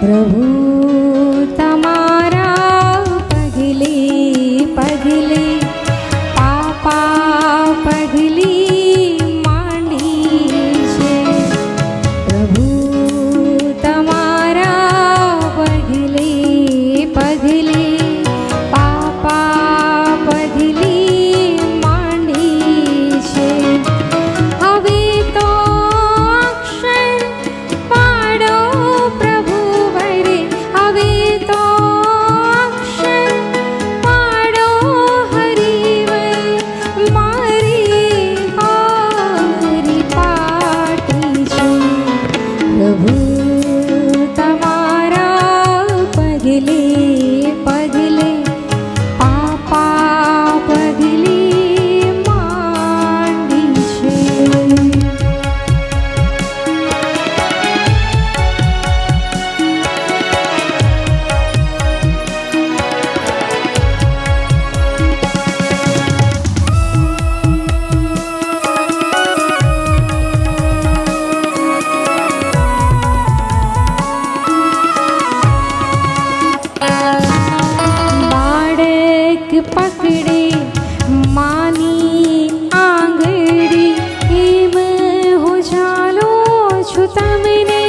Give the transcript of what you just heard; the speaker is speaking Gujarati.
પ્રભુ તમારા પગલે પગલે પાપા પગલી માંડી છે. પ્રભુ તમારા પગલે પગલે પાપા પગલી માંડી છે. હવે તો અક્ષર પાડો પ્રભુ વરે, હવે તો અક્ષર પાડો હરિવર, મારી હારી પાટી છે. પ્રભુ તમારા પગલે પગલે પાપા પગલી માંડી છે. બાળક પકડે માની આંગળી, એમ હું ચાલો છું તમને.